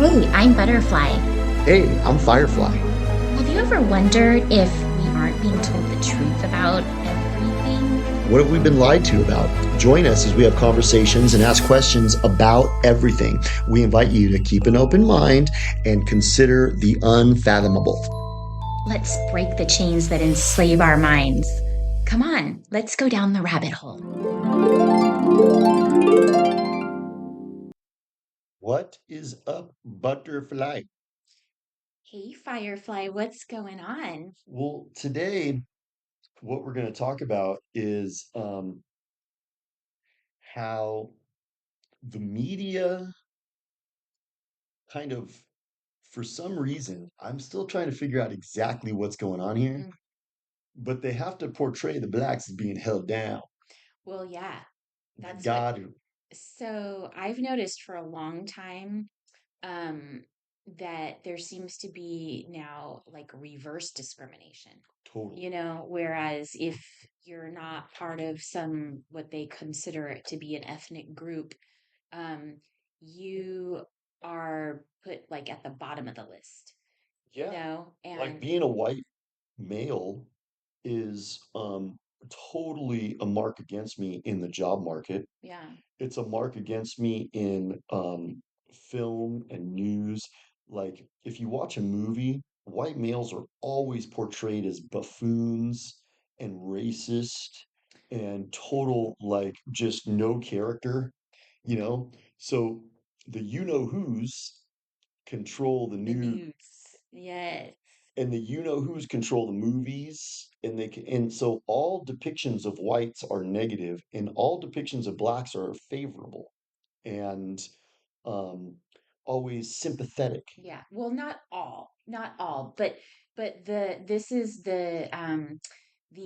Hey, I'm Butterfly. Hey, I'm Firefly. Have you ever wondered if we aren't being told the truth about everything? What have we been lied to about? Join us as we have conversations and ask questions about everything. We invite you to keep an open mind and consider the unfathomable. Let's break the chains that enslave our minds. Come on, let's go down the rabbit hole. What is up, Butterfly? Hey, Firefly, what's going on? Well, today, what we're going to talk about is how the media kind of, for some reason, I'm still trying to figure out exactly what's going on here, Mm, but they have to portray the blacks as being held down. well, yeah, They that's what. got to. So I've noticed for a long time um, that there seems to be now like reverse discrimination. Totally. Whereas if you're not part of some what they consider it to be an ethnic group, um, you are put like at the bottom of the list, Yeah. Like and being a white male is totally a mark against me in the job market. yeah, It's a mark against me in film and news. Like if you watch a movie, white males are always portrayed as buffoons and racist and total like just no character, you know? So the you know who's control the the news news, yes. and the you know who's control the movies and and so all depictions of whites are negative and all depictions of blacks are favorable and um always sympathetic. Yeah, well, not all, but this is the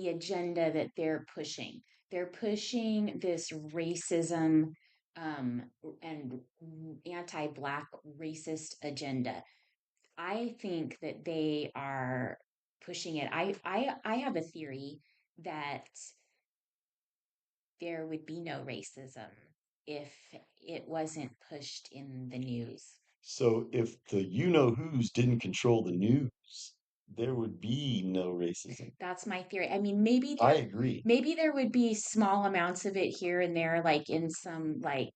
agenda that they're pushing. They're pushing this racism um and anti-black racist agenda. I think that they are pushing it. I have a theory that there would be no racism if it wasn't pushed in the news. So if the you know who's didn't control the news, there would be no racism. That's my theory. I mean, maybe I there agree. maybe there would be small amounts of it here and there, like in some like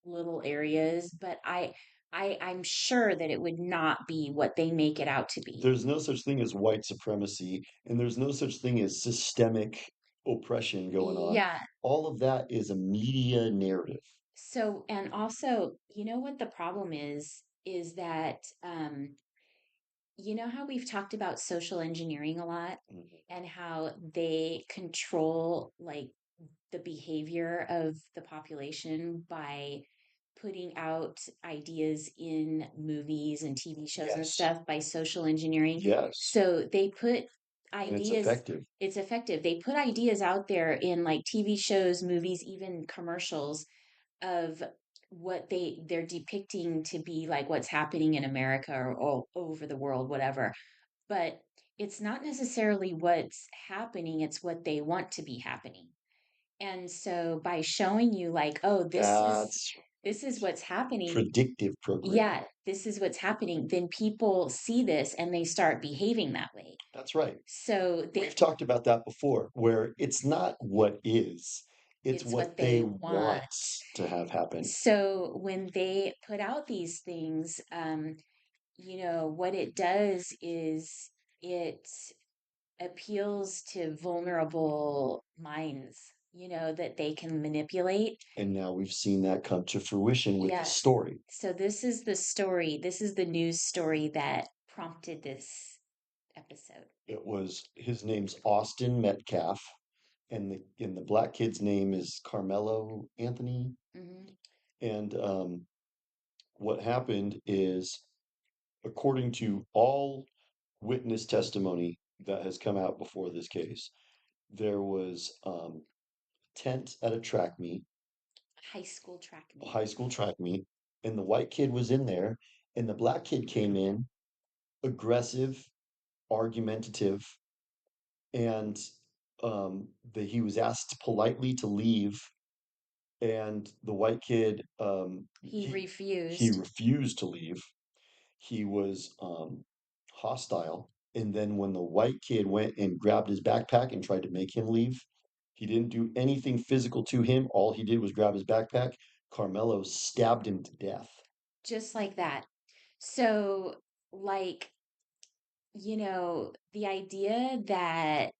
little areas, but I'm sure that it would not be what they make it out to be. There's no such thing as white supremacy, and there's no such thing as systemic oppression going on. Yeah. All of that is a media narrative. So, and also, you know what the problem is that you know how we've talked about social engineering a lot Mhm. and how they control like the behavior of the population by putting out ideas in movies and TV shows and Yes, stuff by social engineering. yes, So they put and it's ideas, effective. it's effective. They put ideas out there in like TV shows, movies, even commercials of what they're depicting to be like what's happening in America or all over the world, whatever. But it's not necessarily what's happening, it's what they want to be happening. And so by showing you like, oh, That's this is what's happening, predictive programming. yeah, this is what's happening, then people see this and they start behaving that way. That's right. So We've they talked about that before, where it's not what is, it's it's what what they they want. want to have happen. So when they put out these things, what it does is it appeals to vulnerable minds, that they can manipulate. And now we've seen that come to fruition with the Yes. story. So this is the story. This is the news story that prompted this episode. It was his name's Austin Metcalf, and the black kid's name is Carmelo Anthony. Hmm. And what happened is, according to all witness testimony that has come out before this case, there was tent at a track meet, High school track a meet. high school track meet, and the white kid was in there, and the black kid came in aggressive, argumentative, and that he was asked politely to leave, and the white kid He he refused. refused to leave, he was hostile. And then when the white kid went and grabbed his backpack and tried to make him leave, he didn't do anything physical to him. All he did was grab his backpack. Carmelo stabbed him to death. Just like that. So, like, the idea that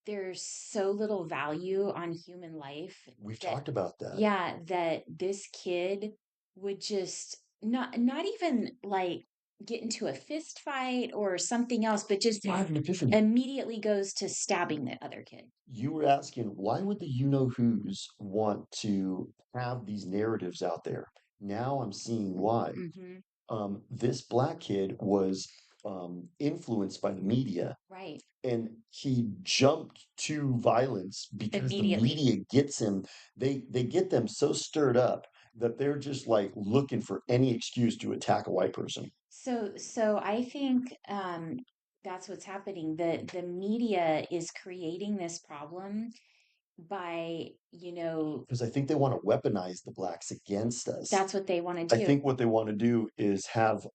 there's so little value on human life We've that, talked about that. yeah, that this kid would just not even like get into a fist fight or something else, but just I have an epiphany. immediately goes to stabbing the other kid. You were asking, why would the you know who's want to have these narratives out there? Now I'm seeing why. Hmm. This black kid was influenced by the media, Right. and he jumped to violence because the Immediately. media gets him. They get them so stirred up that they're just like looking for any excuse to attack a white person. So I think that's what's happening. The media is creating this problem by, Because I think they want to weaponize the blacks against us. that's what they want to I do. think what they want to do is have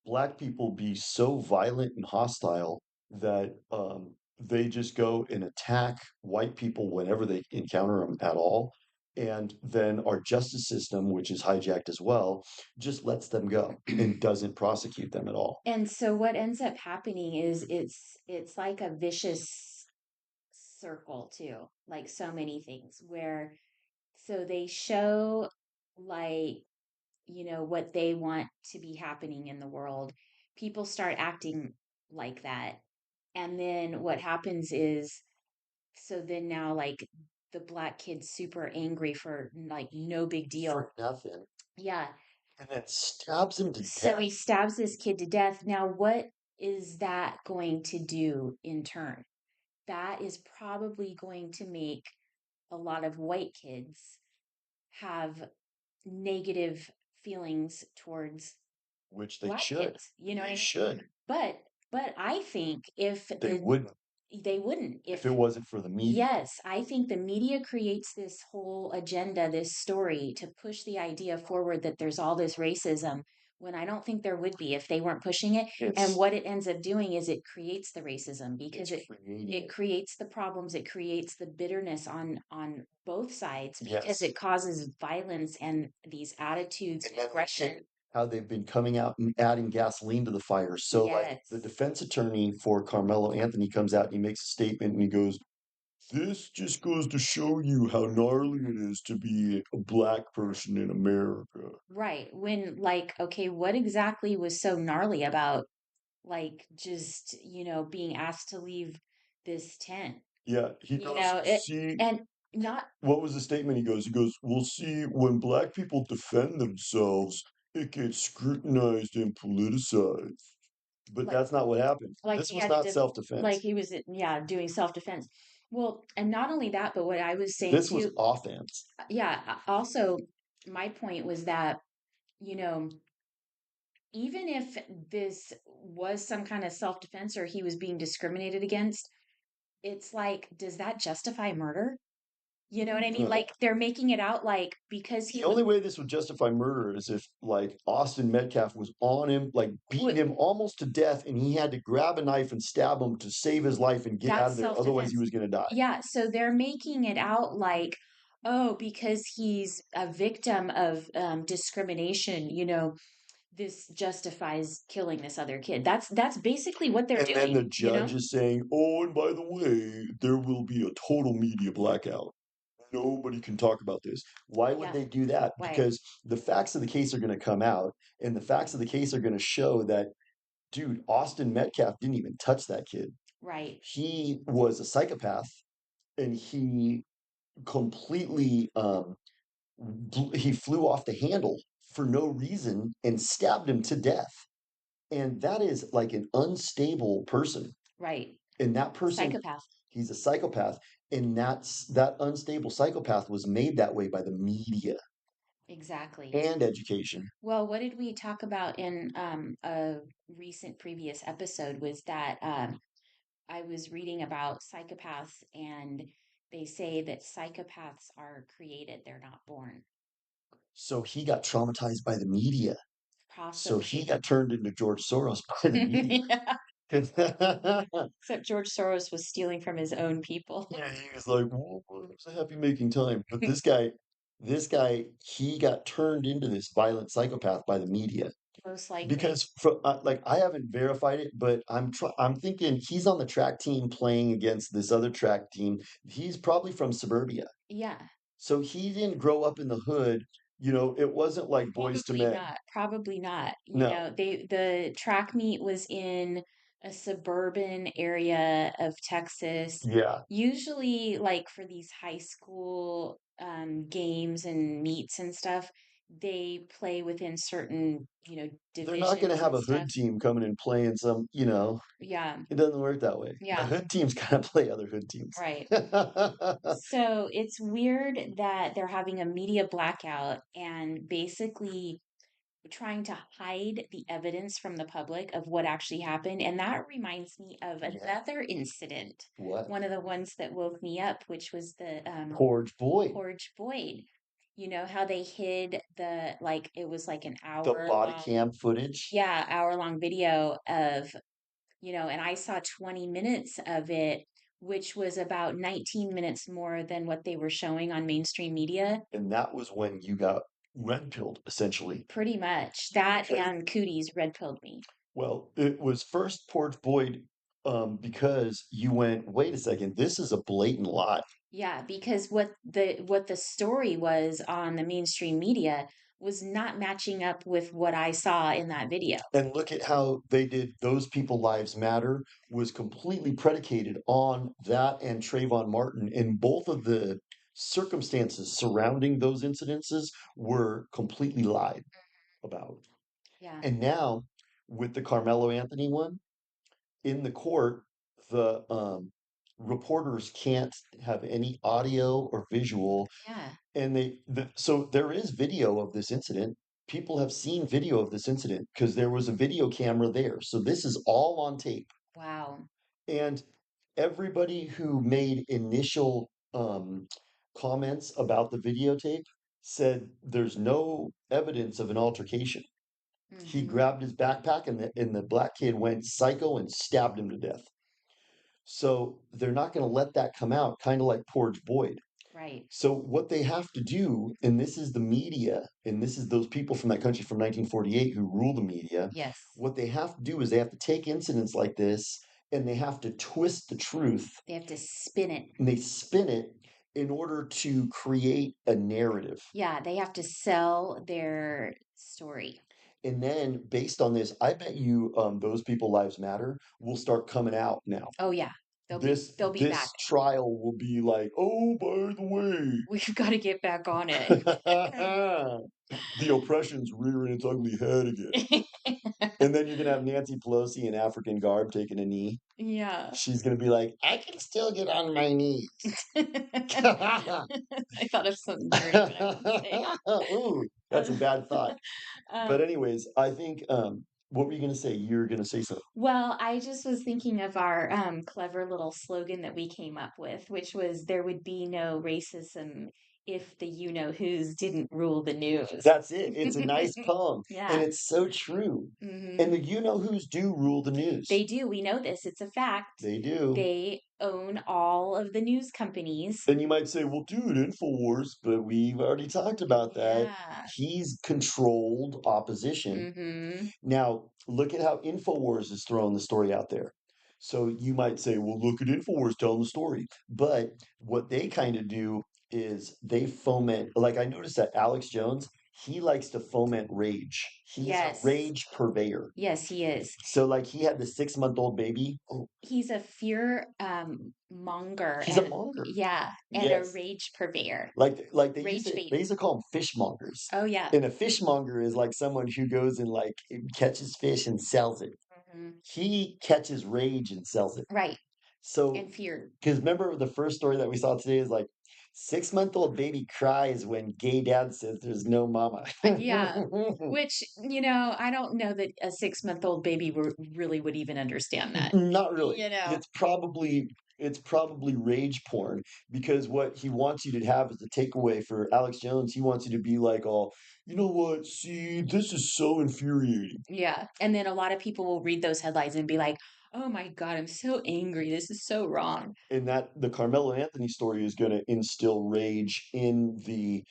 black people be so violent and hostile that they just go and attack white people whenever they encounter them at all. And then our justice system, which is hijacked as well, just lets them go and doesn't prosecute them at all. And so what ends up happening is it's like a vicious circle too, like so many things where so they show like, what they want to be happening in the world. People start acting like that. And then what happens is so then now like the black kid's super angry for like no big deal. For nothing. Yeah. And then stabs him to So he death. stabs this kid to death. Now, what is that going to do in turn? That is probably going to make a lot of white kids have negative feelings towards Which they black should. kids. You know what They I mean? should. But but I think if They wouldn't they wouldn't if it if wasn't for the media. yes, I think the media creates this whole agenda, this story to push the idea forward that there's all this racism when I don't think there would be if they weren't pushing it. And It's what it ends up doing is it creates the racism because it's creating it it. creates the problems, it creates the bitterness on both sides because Yes. it causes violence and these attitudes And and then look at aggression. how they've been coming out and adding gasoline to the fire. So, like, the Yes. defense attorney for Carmelo Anthony comes out and he makes a statement and he goes, "This just goes to show you how gnarly it is to be a black person in America." Right. When like, okay, what exactly was so gnarly about like just being asked to leave this tent, Yeah, he goes, it "See, and not what was the statement?" He goes, "We'll see when black people defend themselves, it gets scrutinized and politicized." But like that's not what happened. This he was had not to like self-defense. he was yeah doing self-defense. Well, and not only that, but what I was saying This was too, offense. yeah, also my point was that you know even if this was some kind of self-defense or he was being discriminated against, it's like, does that justify murder? You know what I mean? No. Like they're making it out like because The only way this would justify murder is if, like, Austin Metcalf was on him, like, beating him almost to death, and he had to grab a knife and stab him to save his life and get out that's of there. Otherwise, he self-defense. was going to die. Yeah, so they're making it out like, oh, because he's a victim of discrimination, this justifies killing this other kid. That's basically what they're And then doing, the judge is saying, "Oh, and by the way, there will be a total media blackout. Nobody can talk about this." Why would Yeah, they do that? why? Because the facts of the case are going to come out, and the facts of the case are going to show that, dude, Austin Metcalf didn't even touch that kid. Right, He was a psychopath, and he completely he flew off the handle for no reason and stabbed him to death. And that is like an unstable person. right. And that person, Psychopath. he's a psychopath. And that unstable psychopath was made that way by the media Exactly. and education. Well, what did we talk about in a recent previous episode was that I was reading about psychopaths, and they say that psychopaths are created, they're not born. So he got traumatized by the media. So he Possibly. got turned into George Soros by the media. Yeah. 'Cause Except George Soros was stealing from his own people. yeah, he was like, "Well, I was happy making time." But this guy, he got turned into this violent psychopath by the media Most likely. because from like I haven't verified it, but I'm thinking he's on the track team playing against this other track team. He's probably from suburbia, Yeah. so he didn't grow up in the hood. You know, it wasn't like Boys to Probably Men. not. Probably not. You No, know, the track meet was in a suburban area of Texas. yeah, Usually, like for these high school games and meets and stuff, they play within certain, they're not going to divisions have and a stuff. hood team coming and playing some. You know, Yeah. it doesn't work that way. The Yeah. hood teams gotta play other hood teams. Right. So it's weird that they're having a media blackout and basically trying to hide the evidence from the public of what actually happened. And that reminds me of Yeah. another incident, What? one of the ones that woke me up, which was the Porge Boyd. Porge Boyd. You know how they hid like it was like an The hour body long, cam footage. yeah, hour long video of, and I saw 20 minutes of it, which was about 19 minutes more than what they were showing on mainstream media. And that was when you got red pilled, essentially. Pretty much that Because, and Cooties red pilled me. well, it was first Porge Boyd because you went, wait a second, this is a blatant lie. Yeah, because what the story was on the mainstream media was not matching up with what I saw in that video. And look at how they did Those People Lives Matter was completely predicated on that and Trayvon Martin. And both of the circumstances surrounding those incidences were completely lied about. Yeah. And now with the Carmelo Anthony one in the court, the reporters can't have any audio or visual, Yeah. and so there is video of this incident. People have seen video of this incident because there was a video camera there. So this is all on tape. Wow. And everybody who made initial comments about the videotape said there's no evidence of an altercation. He Hmm. grabbed his backpack and the black kid went psycho and stabbed him to death. So they're not going to let that come out, kind of like Porge Boyd. Right. So what they have to do, and this is the media, and this is those people from that country from 1948 who rule the media, Yes. what they have to do is they have to take incidents like this and they have to twist the truth They have to spin it. and they spin it in order to create a narrative. Yeah, they have to sell their story. And then based on this, I bet you Those People Lives Matter will start coming out now. Oh yeah. They'll be This they'll be back. this trial will be like, oh, by the way, We've got to get back on it. the oppression's rearing its ugly head again. And then you're gonna have Nancy Pelosi in African garb taking a knee. Yeah. She's gonna be like, I can still get on my knees. I thought of something dirty when I was saying. Ooh, that's a bad thought. But Um, anyways, I think what were you gonna say? You're gonna say something. well, I just was thinking of our clever little slogan that we came up with, which was there would be no racism if the you know who's didn't rule the news. That's it. It's a nice poem, and Yeah. it's so true. And Hmm. the you know who's do rule the news. They do. We know this. It's a fact. They do. They own all of the news companies. And you might say, well, dude, InfoWars, but we've already talked about that. Yeah. He's controlled opposition. Hmm. Now, look at how InfoWars is throwing the story out there. So you might say, well, look at InfoWars telling the story. But what they kind of do is they foment, like I noticed that Alex Jones, he likes to foment rage. He's a Yes. rage purveyor. Yes, he is. So, like, he had the 6-month-old baby. Oh, He's a fear monger he's a and monger. yeah, and a Yes. rage purveyor. Like Rage they bait. used to call them fishmongers. Oh yeah. And a fishmonger is like someone who goes and like catches fish and sells it. Hmm. He catches rage and sells it. Right. So, And fear. because remember the first story that we saw today is like 6-month-old baby cries when gay dad says there's no mama. Yeah. Which, I don't know that a 6-month-old baby really would even understand that. Not really. You know. It's probably it's probably rage porn because what he wants you to have as the takeaway for Alex Jones, he wants you to be like, "Oh, you know what? See, this is so infuriating." Yeah. And then a lot of people will read those headlines and be like, oh my God, I'm so angry. This is so wrong. And that the Carmelo Anthony story is going to instill rage in the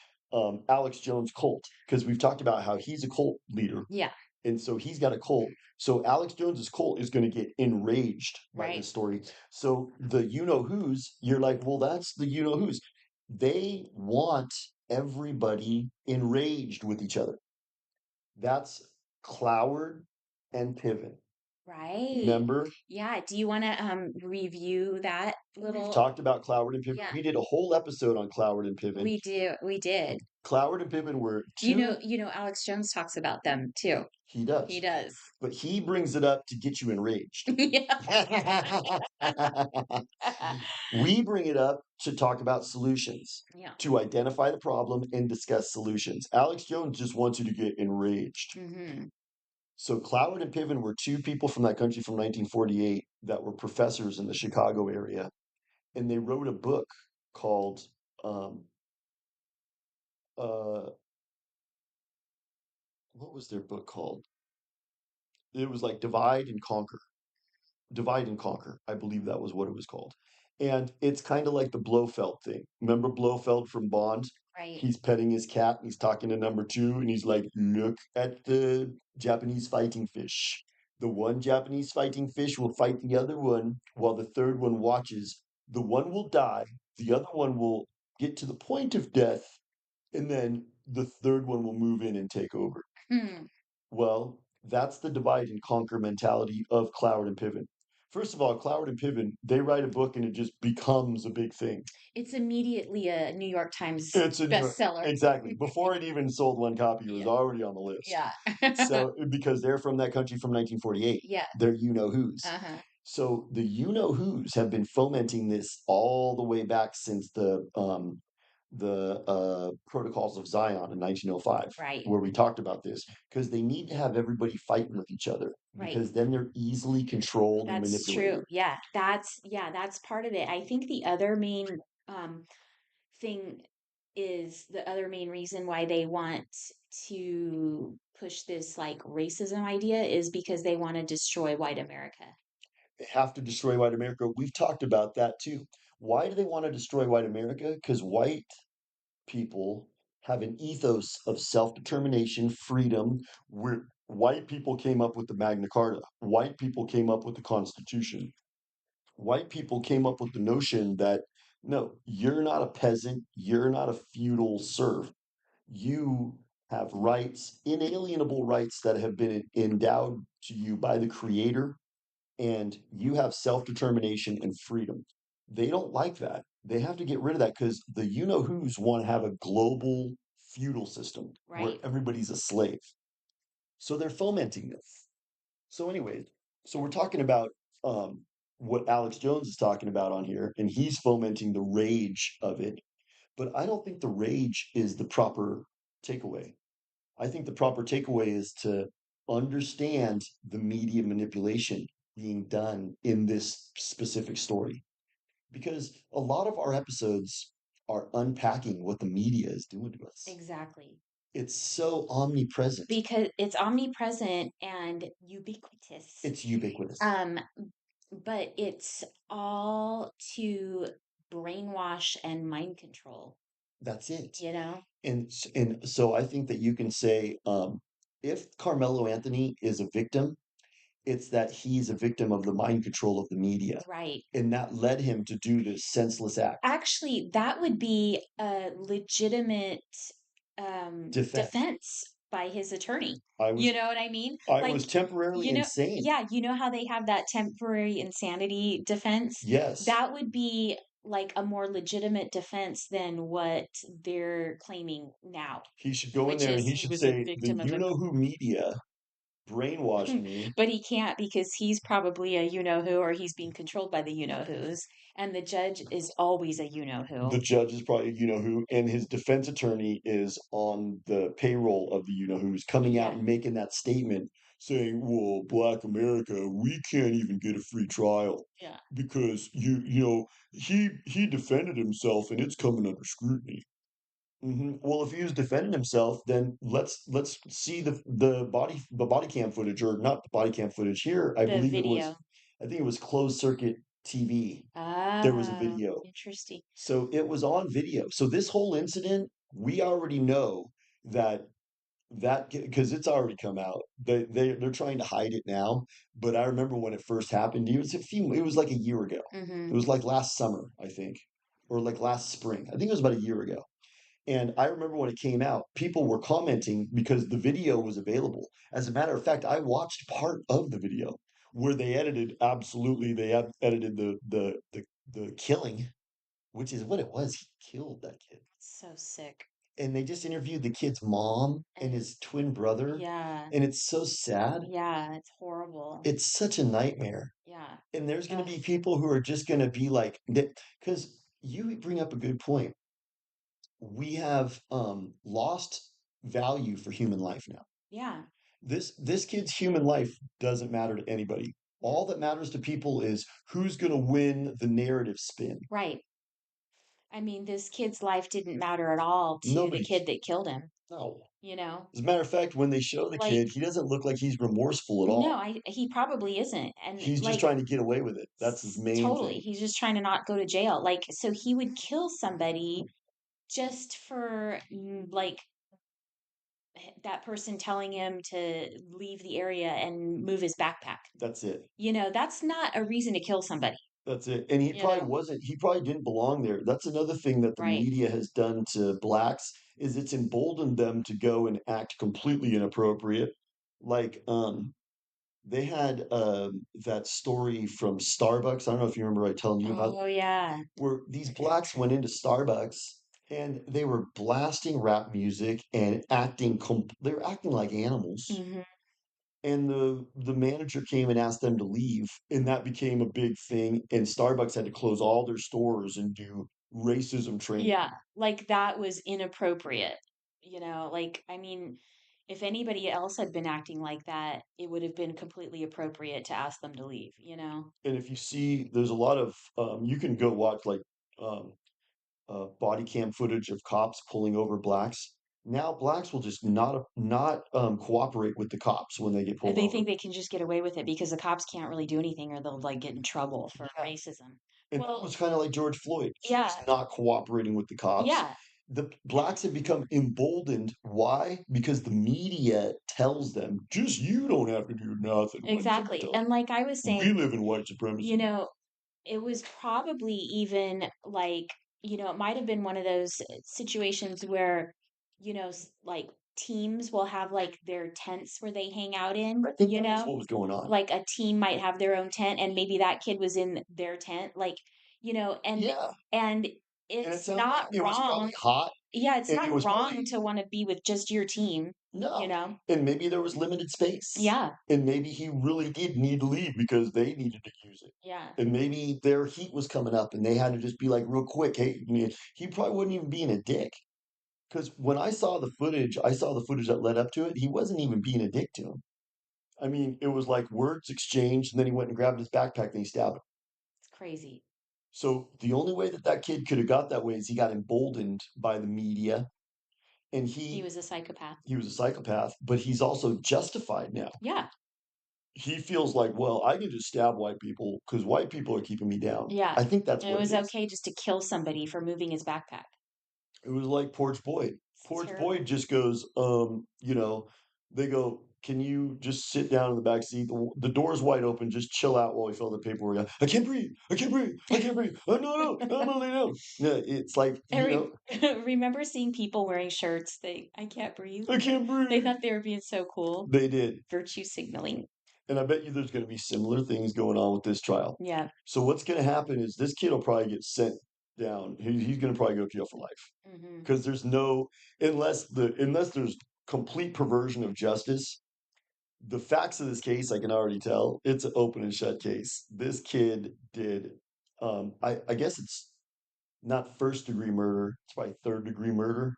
Alex Jones cult because we've talked about how he's a cult leader, Yeah. and so he's got a cult. So Alex Jones's cult is going to get enraged by Right. this story. So the you know who's, you're like, well, that's the you know who's. They want everybody enraged with each other. That's Cloward and Piven. Right. Remember? Yeah. Do you want to review that We've little? talked about Cloward and Piven. Yeah, We did a whole episode on Cloward and Piven. we do. We did. Cloward and Piven were two. Alex Jones talks about them too. He He does, does. but he brings it up to get you enraged. Yeah. We bring it up to talk about solutions, Yeah. to identify the problem and discuss solutions. Alex Jones just wants you to get enraged. Hmm. So Cloward and Piven were two people from that country from 1948 that were professors in the Chicago area, and they wrote a book called um, uh, what was their book called? It was like Divide and Conquer. I believe that was what it was called. And it's kind of like the Blofeld thing. Remember Blofeld from Bond? Right. He's petting his cat and he's talking to number two and he's like, look at the Japanese fighting fish. The one Japanese fighting fish will fight the other one while the third one watches. The one will die, the other one will get to the point of death, and then the third one will move in and take over. Hmm. Well, that's the divide and conquer mentality of Cloward and Piven. First of all, Cloward and Piven, they write a book and it just becomes a big thing. It's immediately a New York Times It's a New York, bestseller. exactly. Before it even sold one copy, it was Yeah. already on the list. Yeah. So, because they're from that country from 1948, Yeah. they're you know who's. Uh-huh. So the you know who's have been fomenting this all the way back since the Protocols of Zion in 1905, Right. where we talked about this, because they need to have everybody fighting with each other, Right. because then they're easily controlled and That's true. manipulated. That's part of it. I think the other main um thing is the other main reason why they want to push this like racism idea is because they want to destroy white America. They have to destroy white America. We've talked about that too. Why do they want to destroy white America? Because white people have an ethos of self-determination, freedom, where white people came up with the Magna Carta. White people came up with the Constitution. White people came up with the notion that no, you're not a peasant, you're not a feudal serf. You have rights, inalienable rights that have been endowed to you by the Creator, and you have self-determination and freedom. They don't like that. They have to get rid of that because the you know who's want to have a global feudal system where Right. everybody's a slave. So they're fomenting this. So, anyways, so we're talking about um, what Alex Jones is talking about on here, and he's fomenting the rage of it. But I don't think the rage is the proper takeaway. I think the proper takeaway is to understand the media manipulation being done in this specific story. Because a lot of our episodes are unpacking what the media is doing to us. Exactly. It's so omnipresent, Because it's omnipresent and ubiquitous. it's ubiquitous. Um, but it's all to brainwash and mind control, That's it. you know? And so I think that you can say, if Carmelo Anthony is a victim, it's that he's a victim of the mind control of the media, Right. and that led him to do this senseless act. Actually, that would be a legitimate Defense. defense by his attorney. I You was know what I mean? I Like, was temporarily insane. yeah, you know how they have that temporary insanity defense? Yes, That would be like a more legitimate defense than what they're claiming now, he should go in which there and is he he should was a say the victim of you a know who media brainwashed me. but he can't because he's probably a you know who or he's being controlled by the you know who's and the judge is always a you know who. The judge is probably you know who, and his defense attorney is on the payroll of the you know who's coming out Yeah. and making that statement. saying, "Well, Black America, we can't even get a free trial Yeah. because he defended himself and it's coming under scrutiny." Well, if he was defending himself, then let's see the body cam footage, or not the body cam footage here. The video. I think it was closed circuit TV. There was a Oh, video, interesting. so it was on video. So this whole incident, we already know that because it's already come out. They're trying to hide it now, but I remember when it first happened. It was like a year ago. It Mm-hmm. was like last summer, I think, or like last spring. I think it was about a year ago. And I remember when it came out, people were commenting because the video was available. As a matter of fact, I watched part of the video where they edited the killing, which is what it was. He killed that kid. So sick. And they just interviewed the kid's mom And and his twin brother. yeah, And it's so sad. yeah, it's horrible. It's such a nightmare. Yeah. And there's going to Ugh. be people who are just going to be like, because you bring up a good point. We have lost value for human life now. Yeah. This kid's human life doesn't matter to anybody. No. All that matters to people is who's going to win the narrative spin. Right. I mean, this kid's life didn't matter at all to the Nobody. kid that killed him, No. you know? As a matter of fact, when they show the Like, kid, he doesn't look like he's remorseful at no, all. he probably isn't. And He's just like, trying to get away with it. That's his main totally, thing. he's just trying to not go to jail. Like, so he would kill somebody just for like that person telling him to leave the area and move his backpack. That's it. That's not a reason to kill somebody, That's it. And you know? he probably didn't belong there. That's another thing that the Right. media has done to blacks is it's emboldened them to go and act completely inappropriate. Like they had that story from Starbucks. I don't know if you remember I telling you about, Oh, yeah. where these blacks went into Starbucks and they were blasting rap music and they were acting like animals, Hmm. and the manager came and asked them to leave, and that became a big thing, and Starbucks had to close all their stores and do racism training. Yeah. Like that was inappropriate. Like, I mean, if anybody else had been acting like that, it would have been completely appropriate to ask them to leave. And if you see, there's a lot of you can go watch like um, body cam footage of cops pulling over blacks. Now blacks will just not cooperate with the cops when they get pulled They over. think they can just get away with it because the cops can't really do anything or they'll like get in trouble for Yeah. racism. And that Well, was kind of like George Floyd. He was yeah, not cooperating with the cops. yeah, The blacks have become emboldened. Why? Because the media tells them, just you don't have to do nothing. Why you have to exactly. tell? And like I was We saying, live in white you supremacy. know, it was probably even like, it might have been one of those situations where, like teams will have like their tents where they hang out in, I think that was what was going on. like a team might have their own tent and maybe that kid was in their tent, like, Yeah. and And it it's sounded like not it was wrong. probably hot, Yeah, it's and it not was wrong probably to want to be with just your team, you no. know? And maybe there was limited space. Yeah, And maybe he really did need to leave because they needed to use it. yeah. And maybe their heat was coming up and they had to just be like real quick, hey, he probably wasn't even being a dick. Because when I saw the footage that led up to it. He wasn't even being a dick to him. I mean, it was like words exchanged, and then he went and grabbed his backpack and he stabbed him. It's crazy. So the only way that kid could have got that way is he got emboldened by the media, and He he was a psychopath. he was a psychopath, but he's also justified now. Yeah, He feels like, well, I can just stab white people because white people are keeping me down. yeah. I think that's And it what it was is. okay just to kill somebody for moving his backpack. It was like Porch Boyd. It's Porch Boyd terrible. just goes, they go, can you just sit down in the back seat? The door's wide open. Just chill out while we fill the paperwork out. I can't breathe. I can't breathe. I can't breathe. Oh, no, no, I'm gonna lay down. Yeah, it's like, I remember seeing people wearing shirts. I can't breathe. I can't They breathe. thought they were being so cool. They did. Virtue signaling. And I bet you there's going to be similar things going on with this trial. Yeah. So what's going to happen is this kid will probably get sent down. He's going to probably go to jail for life Hmm. because there's no, unless there's complete perversion of justice. The facts of this case, I can already tell it's an open and shut case. This kid did, I guess it's not first degree murder, it's probably third degree murder.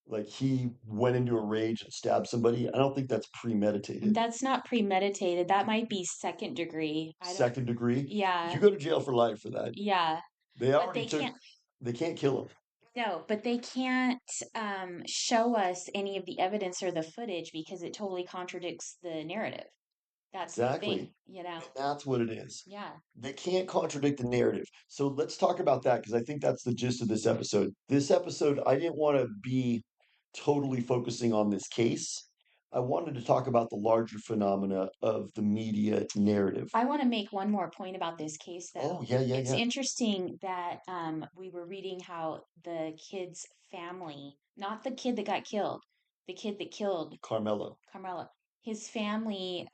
Like he went into a rage and stabbed somebody. I don't think that's premeditated. That's not premeditated. That might be second degree. I don't, Second degree, you yeah, go to jail for life for that. yeah. They But already they took, can't, they can't kill him. no, but they can't show us any of the evidence or the footage because it totally contradicts the narrative. That's the Exactly. thing. And that's what it is. Yeah. They can't contradict the narrative. So let's talk about that because I think that's the gist of this episode. This episode, I didn't want to be totally focusing on this case. I wanted to talk about the larger phenomena of the media narrative. I want to make one more point about this case, Oh, though. yeah, yeah, It's yeah. interesting that we were reading how the kid's family, not the kid that got killed, the kid that killed Carmelo. Carmela, his family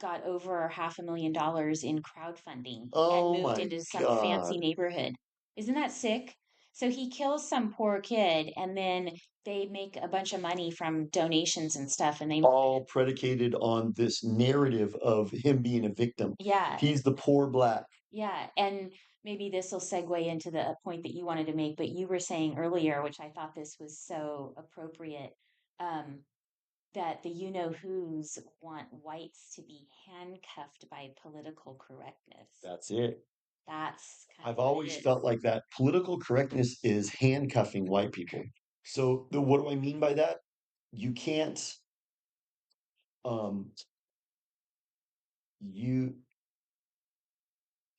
got over $500,000 in crowdfunding and Oh moved my into some fancy God. neighborhood. Isn't that sick? So he kills some poor kid, and then they make a bunch of money from donations and stuff, and they, All predicated on this narrative of him being a victim. yeah, He's the poor black. yeah, and maybe this will segue into the point that you wanted to make, but you were saying earlier, which I thought this was so appropriate, um, that the you-know-whos want whites to be handcuffed by political correctness. That's it. That's kind I've of what it always is. felt like that. Political correctness is handcuffing white people. So what do I mean by that? You can't um you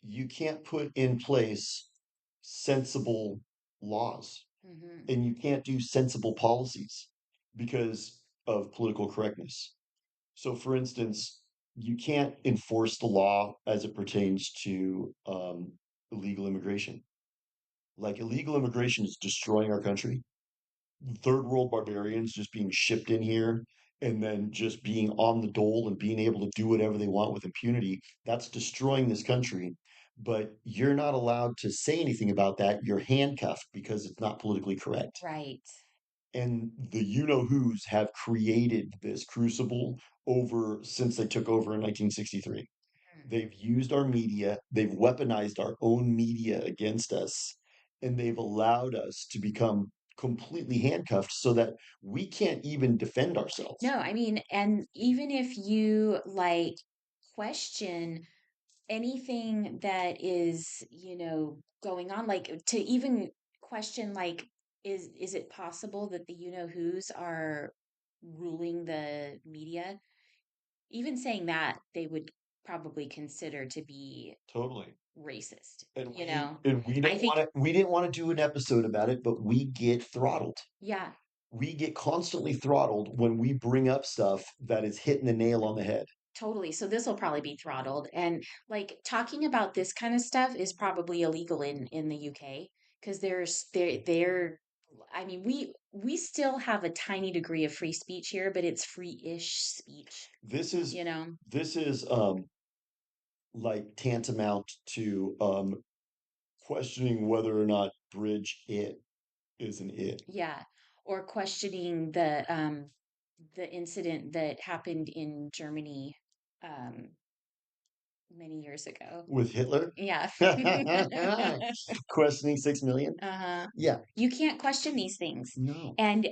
you can't put in place sensible laws Hmm. and you can't do sensible policies because of political correctness. So for instance, you can't enforce the law as it pertains to illegal immigration. Like illegal immigration is destroying our country. Third world barbarians just being shipped in here and then just being on the dole and being able to do whatever they want with impunity, that's destroying this country. But you're not allowed to say anything about that. You're handcuffed because it's not politically correct. Right. And the you know who's have created this crucible over since they took over in 1963. Mm. They've used our media, they've weaponized our own media against us, and they've allowed us to become completely handcuffed so that we can't even defend ourselves. No, I mean, and even if you like question anything that is, going on, like to even question like is it possible that the you-know-whos are ruling the media? Even saying that, they would probably consider to be Totally. racist, And you we know? and we I didn't want think, to we didn't want to do an episode about it, but we get throttled. yeah, We get constantly throttled when we bring up stuff that is hitting the nail on the head. totally. So this will probably be throttled. And like talking about this kind of stuff is probably illegal in the UK because they're I mean, we still have a tiny degree of free speech here, but it's free-ish speech, This you is know? this is like tantamount to questioning whether or not bridge it is an it. Yeah. Or questioning the incident that happened in Germany um many years ago. With Hitler? Yeah. Questioning 6 million? Uh-huh. Yeah, You can't question these things. no, And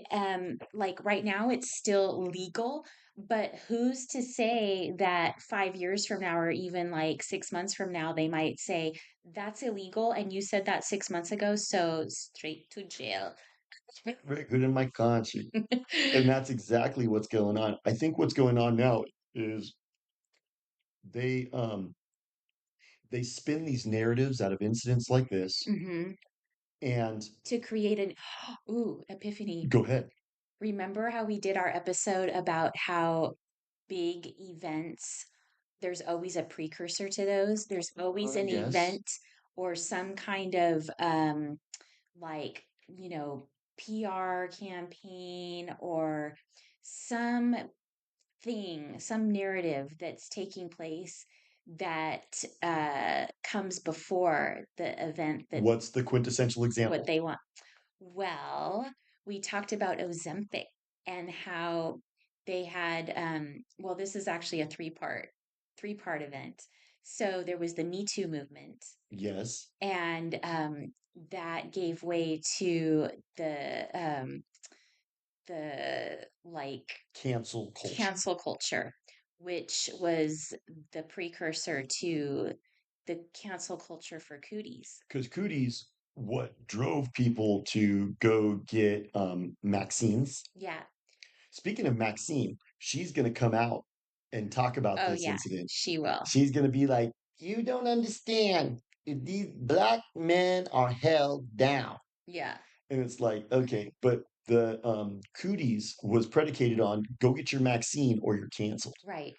like right now it's still legal, but who's to say that 5 years from now or even like 6 months from now they might say that's illegal and you said that 6 months ago, so straight to jail. very good in my conscience. And that's exactly what's going on. I think what's going on now is they they spin these narratives out of incidents like this Hmm. and To create an ooh, epiphany. go ahead. Remember how we did our episode about how big events, there's always a precursor to those. There's always an Yes. event or some kind of like, PR campaign or some some narrative that's taking place that comes before the event that's What's the quintessential what example? they want. Well, we talked about Ozempic and how they had well, this is actually a three part event. So there was the Me Too movement, Yes. and that gave way to the the like Cancel culture. cancel culture, which was the precursor to the cancel culture for cooties. Because cooties, what drove people to go get Maxine's. Yeah. Speaking of Maxine, she's going to come out and talk about Oh this yeah, incident. she will. She's going to be like, "You don't understand. If these black men are held down." Yeah. And it's like, okay, but the cooties was predicated on go get your Maxine or you're canceled. Right.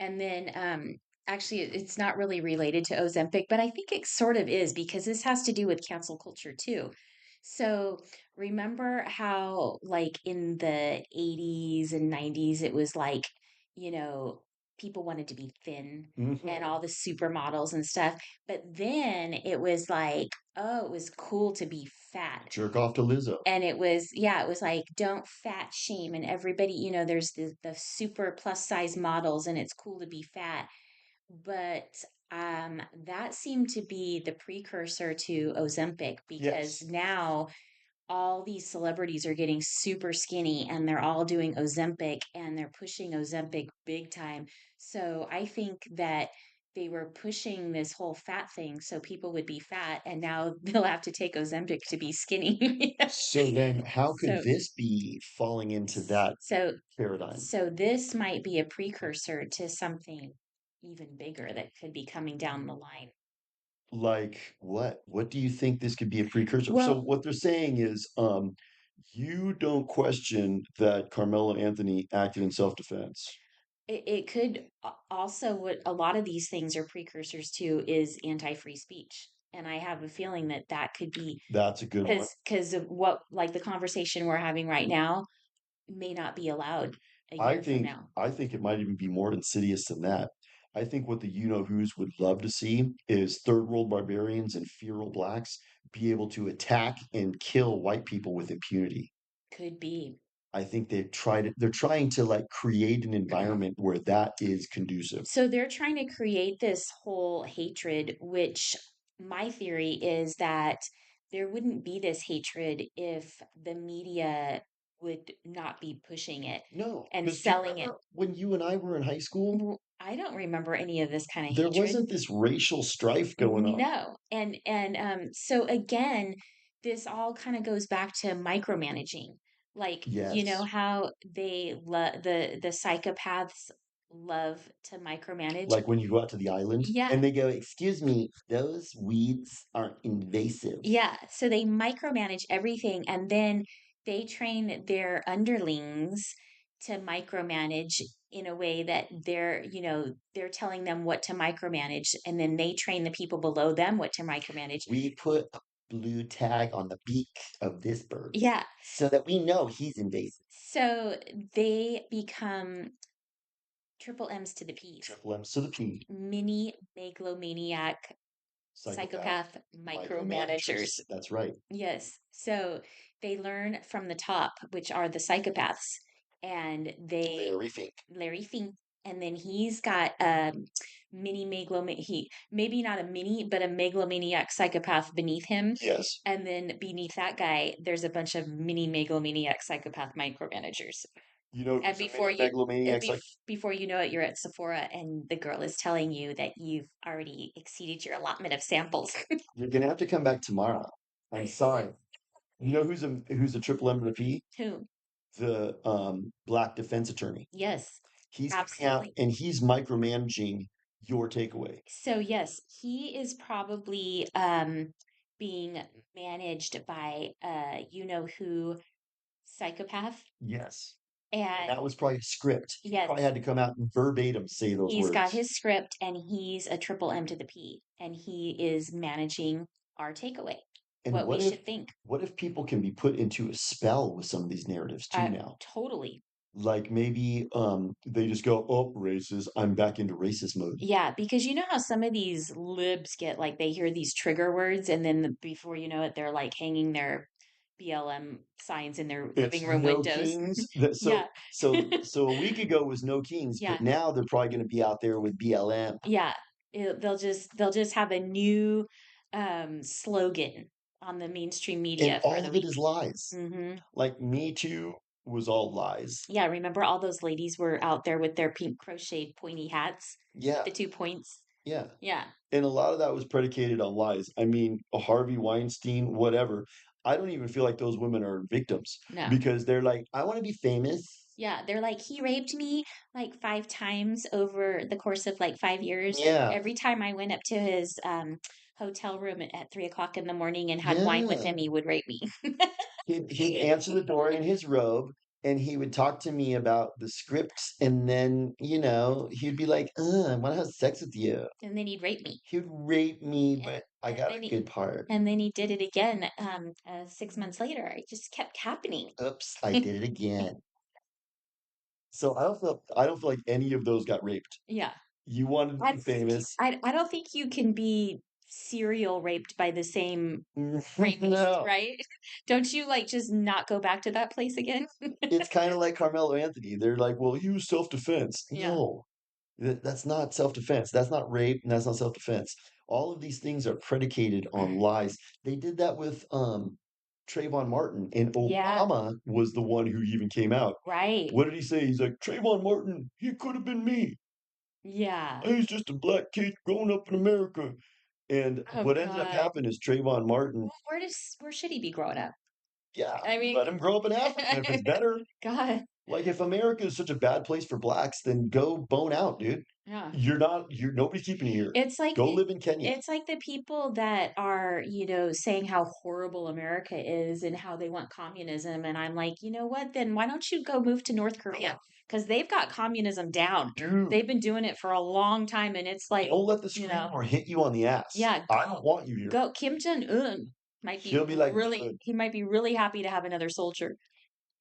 And then actually it's not really related to Ozempic, but I think it sort of is because this has to do with cancel culture too. So remember how like in the 80s and 90s it was like, you know, people wanted to be thin and Hmm. all the supermodels and stuff, but then it was like, oh, it was cool to be fat. Jerk off to Lizzo. And it was, yeah, it was like, don't fat shame. And everybody, there's the super plus size models and it's cool to be fat. But that seemed to be the precursor to Ozempic because Yes. now all these celebrities are getting super skinny and they're all doing Ozempic and they're pushing Ozempic big time. So I think that they were pushing this whole fat thing so people would be fat and now they'll have to take Ozempic to be skinny. So then how could So this be falling into that so paradigm? so this might be a precursor to something even bigger that could be coming down the line. Like what? What do you think this could be a precursor? So Well, what they're saying is, you don't question that Carmelo Anthony acted in self-defense. it could also what a lot of these things are precursors to is anti-free speech. And I have a feeling that that could be That's a good one. because of what like the conversation we're having right now may not be allowed a I year from think now. I think it might even be more insidious than that. I think what the you-know-whos would love to see is third world barbarians and feral blacks be able to attack and kill white people with impunity. Could be. I think they're trying to like create an environment where that is conducive. So they're trying to create this whole hatred, which my theory is that there wouldn't be this hatred if the media would not be pushing it No, and because do you selling it. remember when you and I were in high school? I don't remember any of this kind of There hatred. wasn't this racial strife going on. No. And so again, this all kind of goes back to micromanaging. Like, you know Yes. how they love the psychopaths love to micromanage? Like when you go out to the island Yeah. and they go, "Excuse me, those weeds are invasive." Yeah. So they micromanage everything and then they train their underlings to micromanage in a way that they're telling them what to micromanage and then they train the people below them what to micromanage. We put a blue tag on the beak of this bird Yeah. so that we know he's invasive. So they become triple M's to the P's. Triple M's to the P. Mini megalomaniac Psychopath. psychopath Micromanagers. micromanagers. That's right. Yes. So they learn from the top, which are the psychopaths, and they Larry Fink. Larry Fink, and then he's got mini he maybe not a mini, but a megalomaniac psychopath beneath him. Yes. And then beneath that guy, there's a bunch of mini megalomaniac psychopath micromanagers. You know And who's a mini megalomaniac? before you know it, you're at Sephora and the girl is telling you that you've already exceeded your allotment of samples. You're gonna have to come back tomorrow. I'm sorry. You know who's a triple M to the P? Who? The black defense attorney. Yes, He's coming out absolutely. and he's micromanaging your takeaway. So yes, he is probably being managed by you know who psychopath. Yes. And And that was probably a script. He yes, probably had to come out and verbatim say those he's got words. his script and he's a triple M to the P and he is managing our takeaway, And what we should think. what if people can be put into a spell with some of these narratives too now? Totally. Like maybe they just go, "Oh, racist, I'm back into racist mode." Yeah, because you know how some of these libs get like they hear these trigger words and then before you know it, they're like hanging their BLM signs in their living It's room no windows. kings. Yeah. So a week ago was no kings, Yeah. but now they're probably going to be out there with BLM. Yeah. They'll just have a new slogan on the mainstream And media for all the of it week. is lies. Hmm. Like Me Too. was all lies. Yeah, remember all those ladies were out there with their pink crocheted pointy hats with Yeah, the 2 points? yeah. Yeah. And a lot of that was predicated on lies. I mean, a Harvey Weinstein, whatever. I don't even feel like those women are victims No. because they're like, I want to be famous. Yeah, they're like, he raped me like 5 times over the course of like 5 years. And Yeah, every time I went up to his hotel room at 3 o'clock in the morning and had wine with yeah. him, he would rape me. He'd answer the door in his robe and he would talk to me about the scripts. And then, he'd be like, I want to have sex with you. And then he'd rape me. He'd rape me, And, but I and got then a good part. he did it again 6 months later. It just kept happening. Oops, I did it again. So I don't feel like any of those got raped. Yeah. You wanted to I be don't think famous. I don't think you can be serial raped by the same rapist, No. right? Don't you like just not go back to that place again? It's kind of like Carmelo Anthony. They're like, well, he was self-defense. Yeah. No, that's not self-defense. That's not rape, and that's not self-defense. All of these things are predicated on lies. They did that with Trayvon Martin, and Yeah, Obama was the one who even came out. right. What did he say? He's like, Trayvon Martin, he could have been me. Yeah. He's just a black kid growing up in America. And Oh what ended up God. happening is Trayvon Martin, Well, where should he be growing up? yeah, I let mean, him grow up in Africa if it's better. God. Like if America is such a bad place for blacks, then go bone out, dude. Yeah. You're nobody's keeping you here. It's like Go live in Kenya. it's like the people that are, saying how horrible America is and how they want communism. And I'm like, you know what? Then why don't you go move to North Korea? Because they've got communism down. Dude, They've been doing it for a long time, and it's like, don't let the screen door hit you on the ass. yeah, I don't want you here. go. Kim Jong Un He'll be like, good. he might be really happy to have another soldier.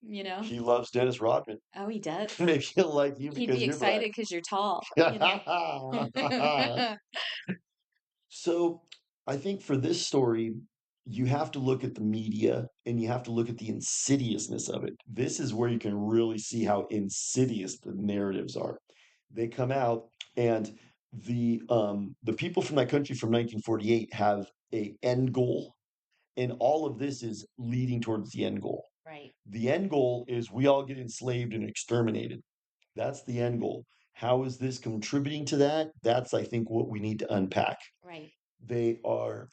You know? He loves Dennis Rodman. Oh, he does. Maybe he'll like you He'd be because you're black. excited because you're tall. So I think for this story, you have to look at the media and you have to look at the insidiousness of it. This is where you can really see how insidious the narratives are. They come out and the people from that country from 1948 have a end goal, and all of this is leading towards the end goal. Right, The end goal is we all get enslaved and exterminated. That's the end goal. How is this contributing to that? That's, I think, what we need to unpack. right. They are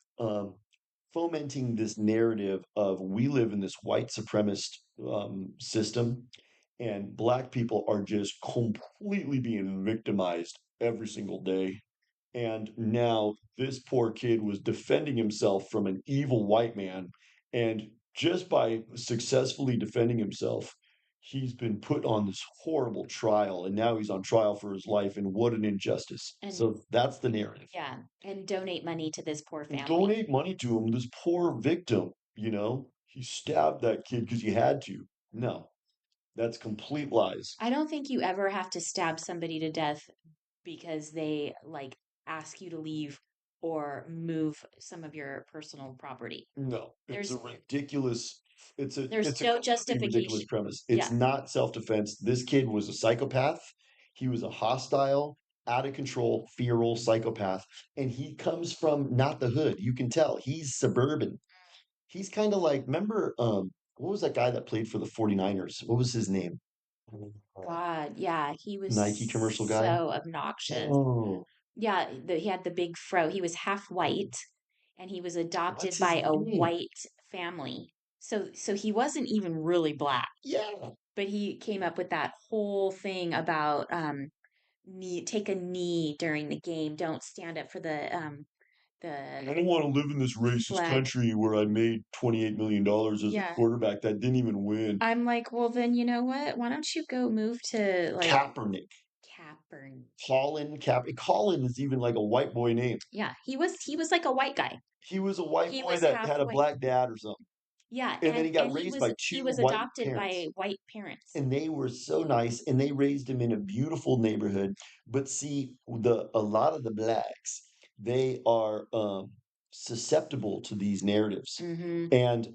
fomenting this narrative of we live in this white supremacist system, and black people are just completely being victimized every single day. And now this poor kid was defending himself from an evil white man. And just by successfully defending himself, he's been put on this horrible trial. And now he's on trial for his life. And what an injustice. And So that's the narrative. yeah, and donate money to this poor family. Donate money to him, this poor victim. He stabbed that kid because he had to. No, that's complete lies. I don't think you ever have to stab somebody to death because they like ask you to leave or move some of your personal property. No, it's There's a ridiculous there's it's a no completely justification. ridiculous premise. It's Yeah. not self-defense. This kid was a psychopath. He was a hostile, out of control, feral psychopath, and he comes from not the hood. You can tell he's suburban. He's kind of like, remember what was that guy that played for the 49ers? What was his name? God, yeah, he was Nike commercial guy. so obnoxious. Oh, Yeah, he had the big fro. He was half white and he was what's adopted his by a name? white family. So he wasn't even really black, Yeah. but he came up with that whole thing about take a knee during the game. Don't stand up for I the don't want to live in this racist flag. country where I made $28 million as a Yeah. quarterback that didn't even win. I'm like, well then you know what? Why don't you go move to like Kaepernick. Capern? Colin is even like a white boy name. Yeah, he was like a white guy. He was a white He boy was that half had a white. black dad or something. Yeah, And then he got and raised by he two was white adopted parents. by white parents. And they were so nice and they raised him in a beautiful neighborhood. But see, a lot of the blacks, they are susceptible to these narratives. Mm-hmm. And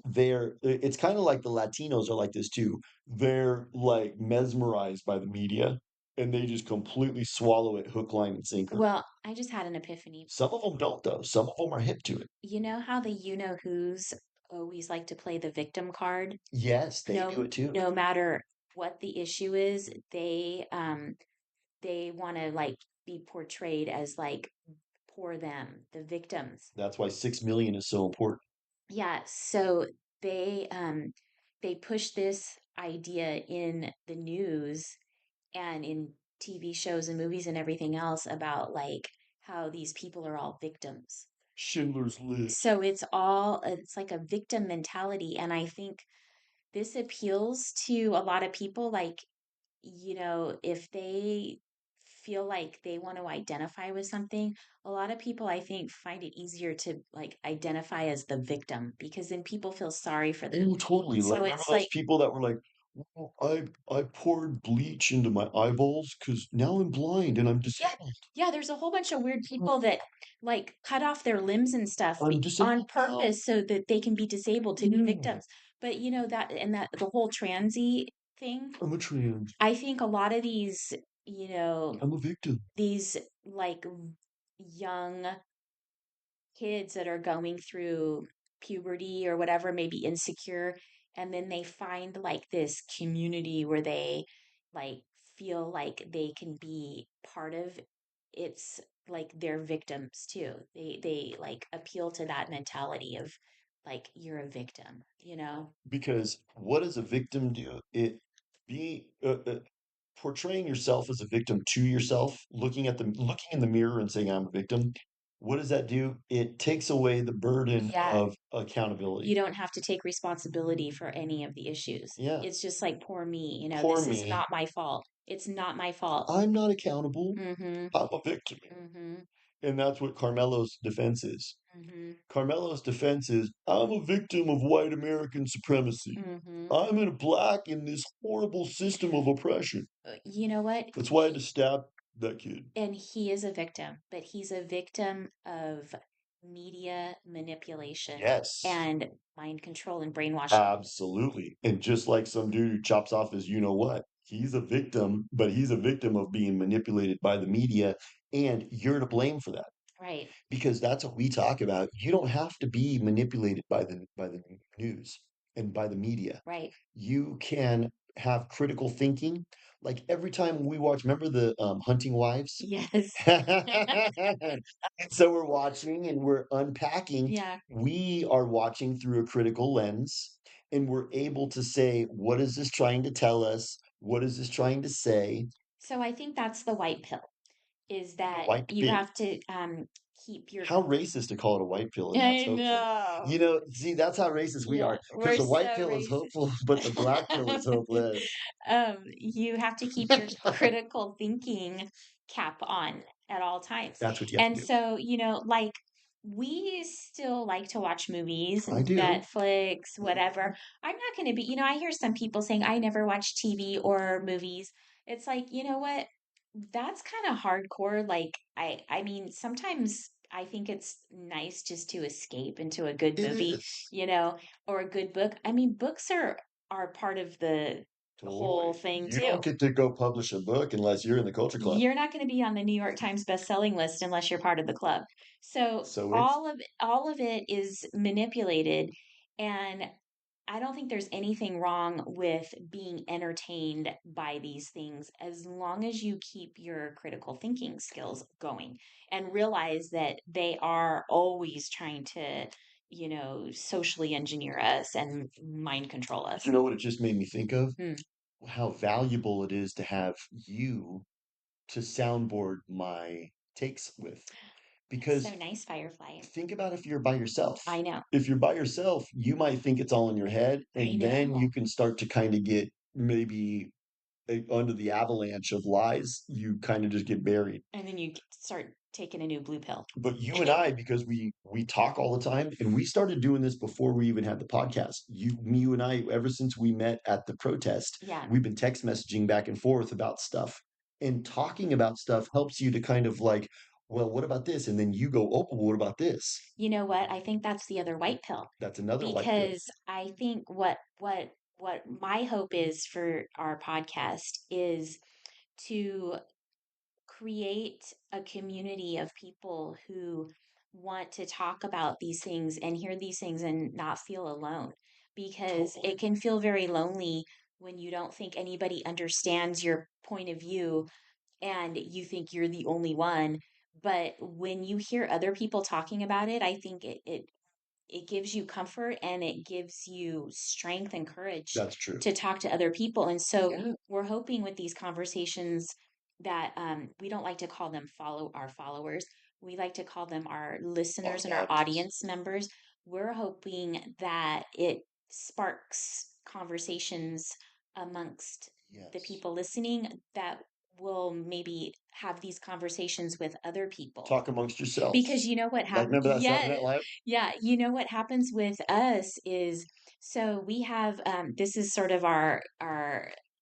it's kind of like the Latinos are like this too. They're like mesmerized by the media and they just completely swallow it hook, line, and sinker. Well, I just had an epiphany. Some of them don't though. Some of them are hip to it. You know how the you know who's always like to play the victim card. Yes, they do No, it too. no matter what the issue is, they want to like be portrayed as like poor them, the victims. That's why 6 million is so important. Yeah, so they um they push this idea in the news and in TV shows and movies and everything else about like how these people are all victims. Schindler's List. So it's like a victim mentality. And I think this appeals to a lot of people. Like, if they feel like they want to identify with something, a lot of people, I think, find it easier to like identify as the victim because then people feel sorry for them. Oh, totally. Like, So remember it's those like, people that were like, "Well, I poured bleach into my eyeballs because now I'm blind and I'm yeah, disabled. yeah, there's a whole bunch of weird Mm, people that like cut off their limbs and stuff I'm on disabled now. purpose so that they can be disabled to be Yeah, victims. But that and that the whole transy thing, I'm a trans. I think a lot of these, you know, I'm a victim." these like young kids that are going through puberty or whatever, maybe insecure, and then they find like this community where they like feel like they can be part of it's like they're victims too. They like appeal to that mentality of like you're a victim. Because what does a victim do? It be portraying yourself as a victim to yourself, looking in the mirror and saying I'm a victim. What does that do? It takes away the burden Yeah, of you accountability. don't have to take responsibility for any of the issues. Yeah, It's just like poor me, poor this is me. not my fault. It's not my fault. I'm not accountable. Mm-hmm. I'm a victim. Mm-hmm. And that's what Carmelo's defense is. Mm-hmm. Carmelo's defense is I'm a victim of white American supremacy. Mm-hmm. I'm in black in this horrible system of oppression. You know what? That's why I had to stab that kid. And he is a victim, but he's a victim of media manipulation Yes, and mind control and brainwashing. absolutely. And just like some dude who chops off his you know what, he's a victim, but he's a victim of being manipulated by the media. And you're to blame for that Right. because that's what we talk about. You don't have to be manipulated by the news and by the media. Right. You can have critical thinking. Like every time we watch, remember the Hunting Wives? Yes. So we're watching and we're unpacking. Yeah. We are watching through a critical lens and we're able to say, what is this trying to tell us? What is this trying to say? So I think that's the white pill is The that white you pill. have to keep your How racist to call it a white pill and that's I hopeful. know. You know, see, that's how racist we Yeah, are because we're the white so pill is racist. hopeful, but the black pill is hopeless. You have to keep your critical thinking cap on at all times. That's what you have to And do. so, like we still like to watch movies, I do. Netflix, whatever. I'm not going to be, I hear some people saying I never watch TV or movies. It's like, you know what? That's kind of hardcore. Like I mean, sometimes I think it's nice just to escape into a good It movie, is. or a good book. I mean, books are part of the whole Totally. thing You too. don't get to go publish a book unless you're in the culture club. You're not going to be on the New York Times best-selling list unless you're part of the club. So So it's all of it is manipulated, and I don't think there's anything wrong with being entertained by these things as long as you keep your critical thinking skills going and realize that they are always trying to, socially engineer us and mind control us. you know what it just made me think of? Hmm. How valuable it is to have you to soundboard my takes with. That's Because so nice, Firefly. think about if you're by yourself. I know. If you're by yourself, you might think it's all in your head, I and then know. you can start to kind of get maybe under the avalanche of lies, you kind of just get buried. And then you start taking a new blue pill. But you and I, because we talk all the time, and we started doing this before we even had the podcast. You and I, ever since we met at the protest, Yeah. we've been text messaging back and forth about stuff. And talking about stuff helps you to kind of like, well, what about this? And then you go, oh, well, what about this? You know what? I think that's the other white pill That's another white pill. because I think what my hope is for our podcast is to create a community of people who want to talk about these things and hear these things and not feel alone, because it Totally. can feel very lonely when you don't think anybody understands your point of view and you think you're the only one. But when you hear other people talking about it, I think it gives you comfort and it gives you strength and courage That's true. to talk to other people. And so Yeah. we're hoping with these conversations that we don't like to call them follow our followers. We like to call them our Our listeners and our audience. audience members. We're hoping that it sparks conversations amongst the Yes. people listening that will maybe have these conversations with other people, Talk amongst because yourselves. you know what Like, happened? remember that Saturday Yeah, Night Live? yeah. You know what happens with us is, so we have this is sort of our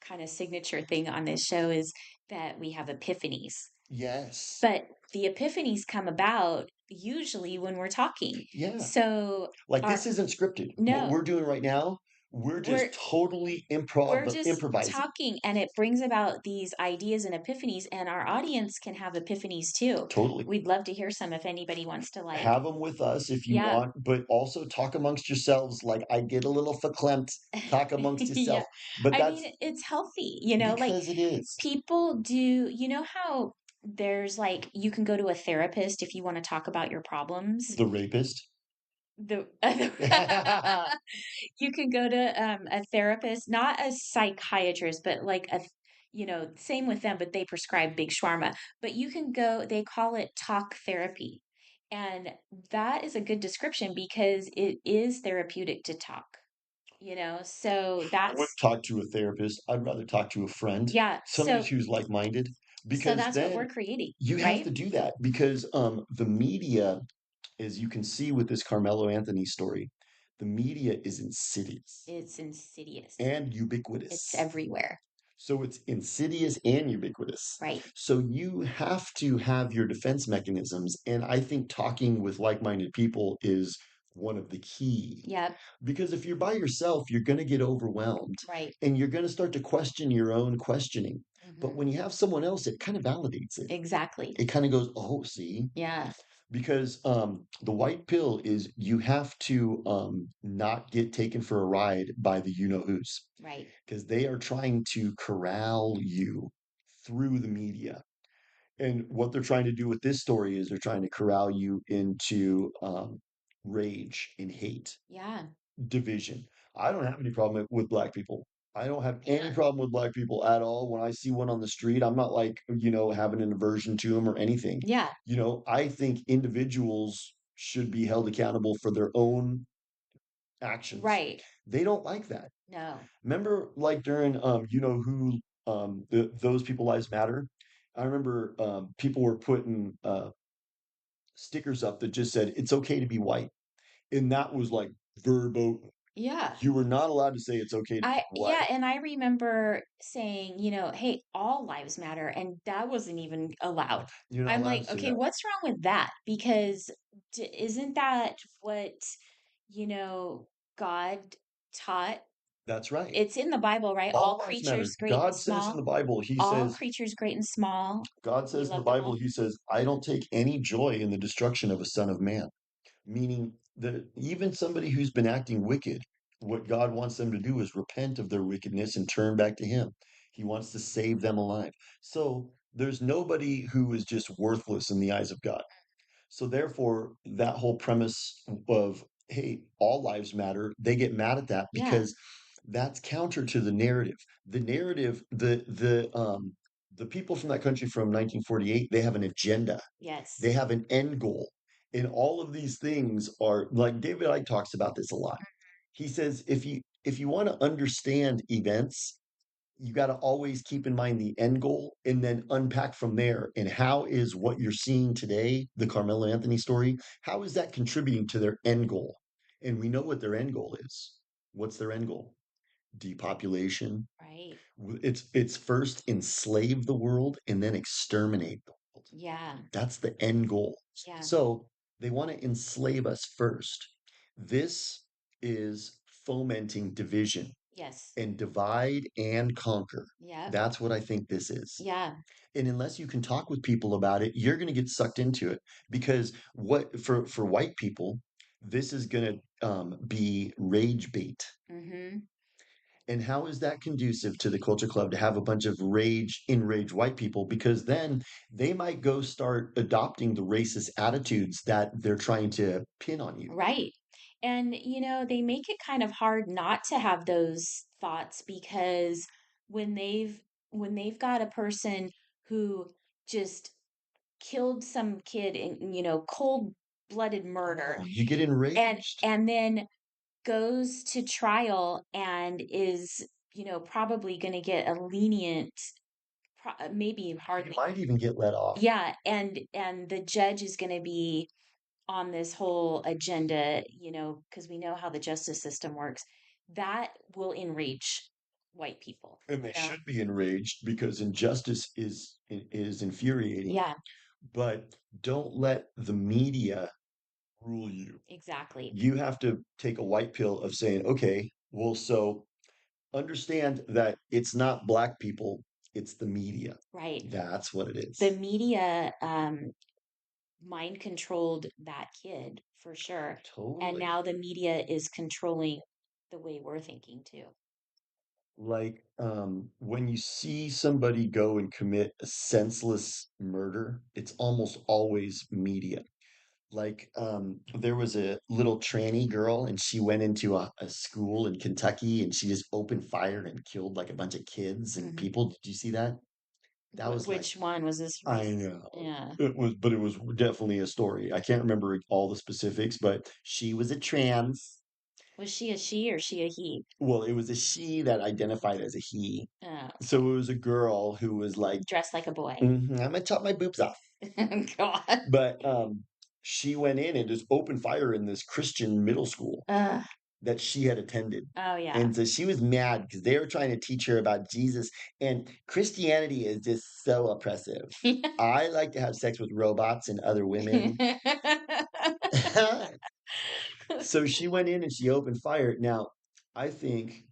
kind of signature thing on this show, is that we have epiphanies. Yes. But the epiphanies come about usually when we're talking. Yeah. So Like, this our isn't scripted. What no, we're doing right now, we're we're just totally we're just improvising. talking and it brings about these ideas and epiphanies, and our audience can have epiphanies too. Totally. We'd love to hear some if anybody wants to, like, Have them with us if you yeah. want, but also talk amongst yourselves. Like, I get a little verklempt. Talk amongst Yeah. yourself. But I that's mean, it's healthy, like because it is people do, how there's like, you can go to a therapist if you want to talk about your problems. the rapist. The you can go to a therapist, not a psychiatrist, but like same with them, but they prescribe big shawarma. But you can go, they call it talk therapy. And that is a good description because it is therapeutic to talk, so I wouldn't that's, talk to a therapist. I'd rather talk to a friend, yeah. somebody who's like-minded, So because that's what we're then creating, you have to right? do that because the media, as you can see with this Carmelo Anthony story, the media is insidious It's insidious. and It's ubiquitous. everywhere, So it's insidious and ubiquitous. right? So you have to have your defense mechanisms. And I think talking with like-minded people is one of the key. Yep, Because if you're by yourself, you're going to get overwhelmed right. and you're going to start to question your own questioning. But Hmm. when you have someone else, it kind of validates it. Exactly. It kind of goes, oh, see, Yeah, because the white pill is you have to not get taken for a ride by the you know who's right. because they are trying to corral you through the media. And what they're trying to do with this story is they're trying to corral you into rage and hate, Yeah, division. I don't have any problem with black people. I don't have any yeah, problem with black people at all. When I see one on the street, I'm not like, having an aversion to them or anything. yeah, I think individuals should be held accountable for their own actions. right. They don't like that. No. Remember, like during who those people lives matter. I remember people were putting stickers up that just said it's okay to be white, and that was like verboten. Yeah. You were not allowed to say it's okay to be Yeah, white. and I remember saying, hey, all lives matter, and that wasn't even allowed. You're not I'm allowed to like, say okay, that. what's wrong with that? Because isn't that what, God taught? That's right. It's in the Bible, right? All All lives matter. creatures, great and God says in small, the Bible, He all says, creatures, great and small, God we says in the love them Bible, all. He says, I don't take any joy in the destruction of a son of man. Meaning that even somebody who's been acting wicked, what God wants them to do is repent of their wickedness and turn back to Him. He wants to save them alive. So there's nobody who is just worthless in the eyes of God. So therefore, that whole premise of, hey, all lives matter, they get mad at that Yeah. because that's counter to the narrative. The narrative, the people from that country from 1948, they have an agenda. Yes. They have an end goal. And all of these things are like David Icke talks about this a lot. He says if you want to understand events, you got to always keep in mind the end goal and then unpack from there. And how is what you're seeing today, the Carmelo Anthony story, how is that contributing to their end goal? And we know what their end goal is. What's their end goal? Depopulation. Right. It's first enslave the world and then exterminate the world. Yeah. That's the end goal. Yeah. So they want to enslave us first. This is fomenting division. Yes. and divide and conquer. Yep. That's what I think this is. Yeah. And unless you can talk with people about it, you're going to get sucked into it because what for white people, this is going to be rage bait. Mm-hmm. And how is that conducive to the culture club to have a bunch of enraged white people? Because then they might go start adopting the racist attitudes that they're trying to pin on you. Right. And, they make it kind of hard not to have those thoughts because when they've when they've got a person who just killed some kid in, cold-blooded murder Oh, you get and enraged. and then goes to trial and is, probably going to get a lenient maybe You hardly. might even get let off. Yeah, and the judge is going to be on this whole agenda, because we know how the justice system works, that will enrage white people, And they should be enraged because injustice is infuriating. Yeah, But don't let the media rule you. exactly. You have to take a white pill of saying, okay, well, so understand that it's not black people, it's the media. Right. That's what it The is. media mind controlled that kid for sure. And Totally. now the media is controlling the way we're thinking too. Like when you see somebody go and commit a senseless murder, it's almost always media. Like there was a little tranny girl and she went into a school in Kentucky and she just opened fire and killed like a bunch of kids and Hmm. people. Did you see that? That was like, Which one was this I recent? know. Yeah. But it was definitely a story. I can't remember all the specifics, but she was a trans. Was she or she a he? Well, it was a she that identified as a he. Oh, So it was a girl who was like, dressed like a boy. "Mhm, I'm gonna chop my boobs off." God. But she went in and just opened fire in this Christian middle school Ugh. that she had attended. Oh yeah. And so she was mad because they were trying to teach her about Jesus, and Christianity is just so oppressive. I like to have sex with robots and other women. So she went in and she opened fire. Now, I think,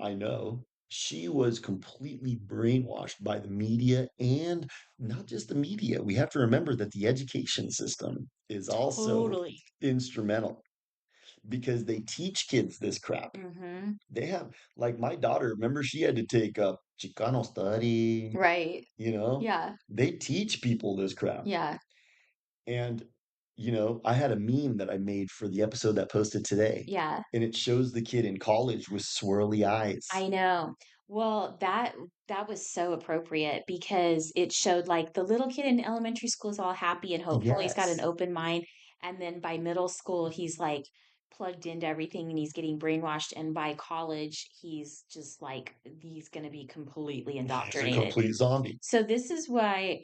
I know, she was completely brainwashed by the media and not just the media. We have to remember that the education system is also Totally. instrumental because they teach kids this crap. Hmm. They have, like my daughter, remember she had to take a Chicano study, Right. you know? Yeah. They teach people this crap. Yeah. And, I had a meme that I made for the episode that posted today, Yeah. and it shows the kid in college with swirly eyes. I know. Well, that was so appropriate because it showed like the little kid in elementary school is all happy and hopeful. He's got an Yes, open mind. And then by middle school, he's like plugged into everything and he's getting brainwashed. And by college, he's just like he's going to be completely he's a indoctrinated. complete zombie. So this is why,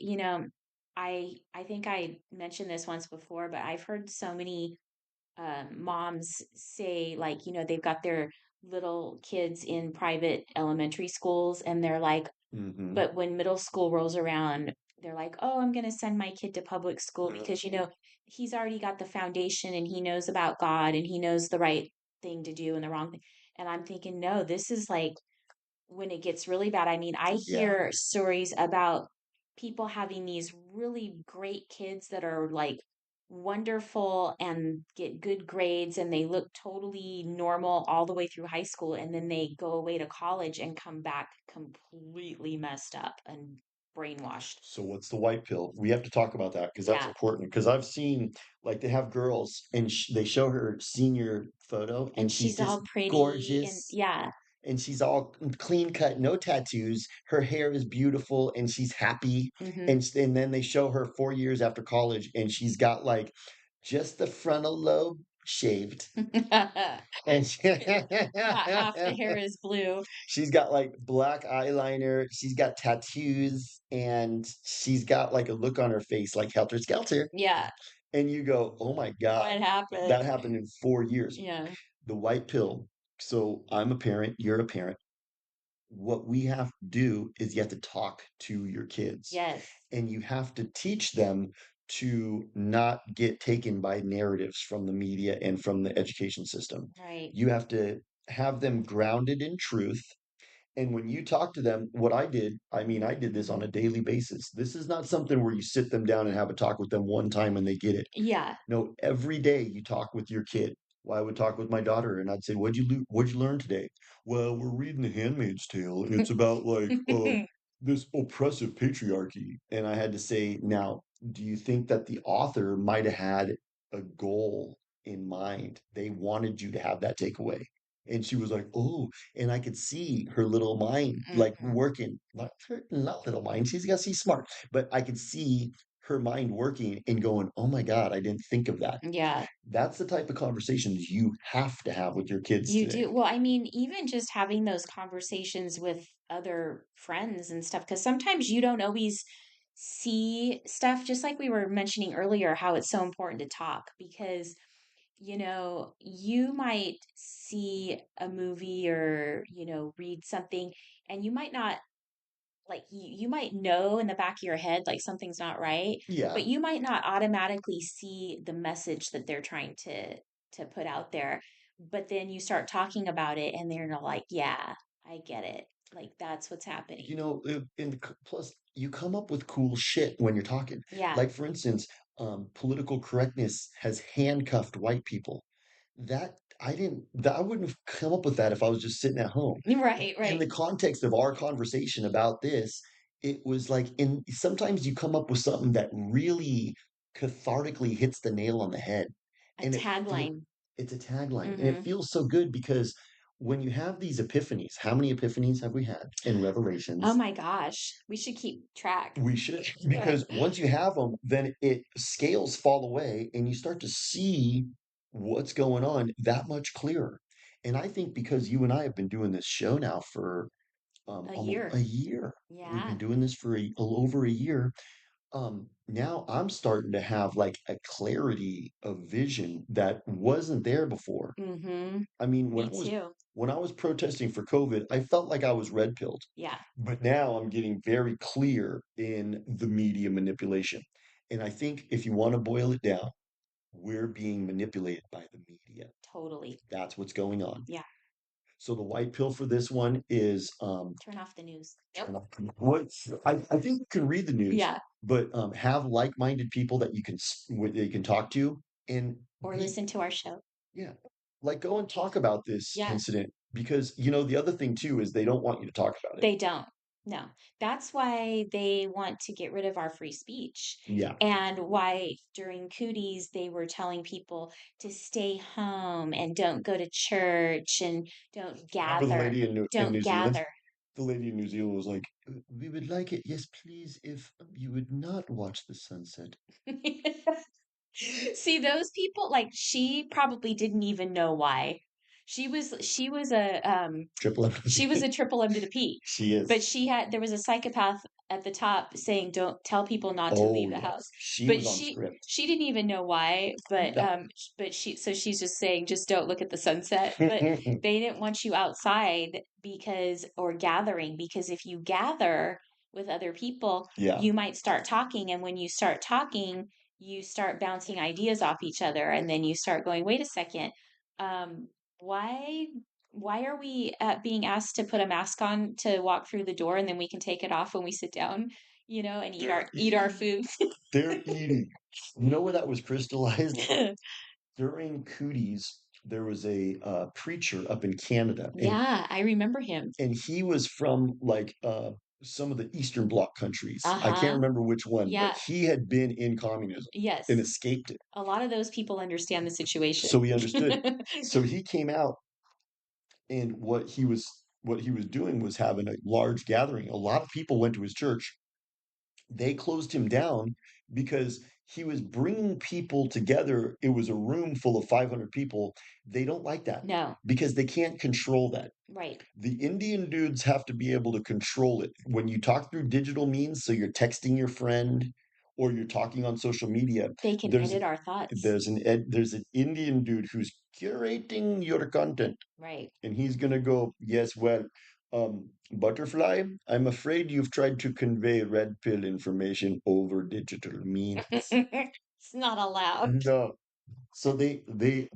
I think I mentioned this once before, but I've heard so many moms say like, they've got their little kids in private elementary schools and they're like, Hmm. but when middle school rolls around, they're like, oh, I'm going to send my kid to public school because, he's already got the foundation and he knows about God and he knows the right thing to do and the wrong thing. And I'm thinking, no, this is like when it gets really bad. I mean, I Yeah. hear stories about people having these really great kids that are like wonderful and get good grades and they look totally normal all the way through high school and then they go away to college and come back completely messed up and brainwashed. So what's the white pill? We have to talk about that because that's Yeah. important. Because I've seen like they have girls and they show her senior photo And and she's she's all just pretty and gorgeous yeah. and she's all clean cut, no tattoos. Her hair is beautiful and she's happy. Hmm. And then they show her 4 years after college and she's got like just the frontal lobe shaved. And Half the hair is blue. she's got like black eyeliner, she's got tattoos, and she's got like a look on her face like helter skelter. Yeah. And you go, oh my God, What happened? that happened in 4 years. Yeah. The white pill. So I'm a parent, you're a parent. What we have to do is you have to talk to your kids Yes. and you have to teach them to not get taken by narratives from the media and from the education system. Right. You have to have them grounded in truth. And when you talk to them, what I did, I mean, I did this on a daily basis. This is not something where you sit them down and have a talk with them one time and they get it. Yeah. No, every day you talk with your kid. Well, I would talk with my daughter and I'd say, what'd you learn today? Well, we're reading The Handmaid's Tale. It's about like this oppressive patriarchy. And I had to say, now, do you think that the author might have had a goal in mind? They wanted you to have that takeaway. And she was like, oh, and I could see her little mind like Mhm. working, not little mind, she's smart, but I could see her mind working and going, oh my God, I didn't think of that. Yeah. That's the type of conversations you have to have with your kids You today. do. Well, I mean, even just having those conversations with other friends and stuff, because sometimes you don't always see stuff, just like we were mentioning earlier, how it's so important to talk because, you might see a movie or, read something, and you might not like you might know in the back of your head like something's not right, Yeah. but you might not automatically see the message that they're trying to put out there. But then you start talking about it and they're like, yeah, I get it. Like that's what's happening. Plus you come up with cool shit when you're talking. Yeah. Like for instance, political correctness has handcuffed white people. I wouldn't have come up with that if I was just sitting at home. Right, In right. the context of our conversation about this, it was like, in sometimes you come up with something that really cathartically hits the nail on the head, A and tagline. it's a tagline, and it Mm-hmm. feels so good because when you have these epiphanies, how many epiphanies have we had in Oh Revelations? my gosh. We should keep track. We should, because once you have them, then it scales fall away and you start to see what's going on that much clearer. And I think because you and I have been doing this show now for A almost a year. year, we've been Yeah. doing this for over a year. Now I'm starting to have like a clarity of vision that wasn't there before. Mm-hmm. I mean, Me too. when I was protesting for COVID, I felt like I was red pilled. Yeah. But now I'm getting very clear in the media manipulation. And I think if you want to boil it down, we're being manipulated by the media. Totally. That's what's going on. Yeah. So the white pill for this one is Turn off the news. turn off what I think you can read the news, Yeah. but have like-minded people that that you can talk to and Or be listen to our show. yeah, like go and talk about this Yeah. incident because the other thing too is they don't want you to talk about it. They don't. No. That's why they want to get rid of our free speech. Yeah. And why during cooties they were telling people to stay home and don't go to church and don't Remember the gather. lady in Don't New Zealand? gather. The lady in New Zealand was like, "We would like it, yes, please, if you would not watch the sunset." See, those people, like she probably didn't even know why. She was Triple she was empathy. a triple M to the P. She But is. there was a psychopath at the top saying, "Don't tell people not to Oh leave the yes, house." she But was on script. she didn't even know why. No. But so she's just saying, just don't look at the sunset. But they didn't want you outside or gathering because if you gather with other people, Yeah. you might start talking, and when you start talking, you start bouncing ideas off each other, and then you start going, "Wait a second, um, why are we being asked to put a mask on to walk through the door and then we can take it off when we sit down, and They're eat our eating. food?" They're eating. You know where that was crystallized? During Cooties, there was a preacher up in Canada, Yeah, I remember him. and he was from like some of the Eastern Bloc countries. I can't Uh-huh. remember which one, but Yeah. he had been in communism and Yes. escaped it. A lot of those people understand the So situation. he understood. So he came out, and what he was doing was having a large gathering. A lot of people went to his church. They closed him down because he was bringing people together. It was a room full of 500 people. They don't like that No. because they can't control that. Right. The Indian dudes have to be able to control it. When you talk through digital means, so you're texting your friend or you're talking on social media, They can there's edit our thoughts. there's an Indian dude who's curating your content, Right. and he's gonna go, yes, well, Butterfly, I'm afraid you've tried to convey red pill information over digital means. It's not allowed. No. So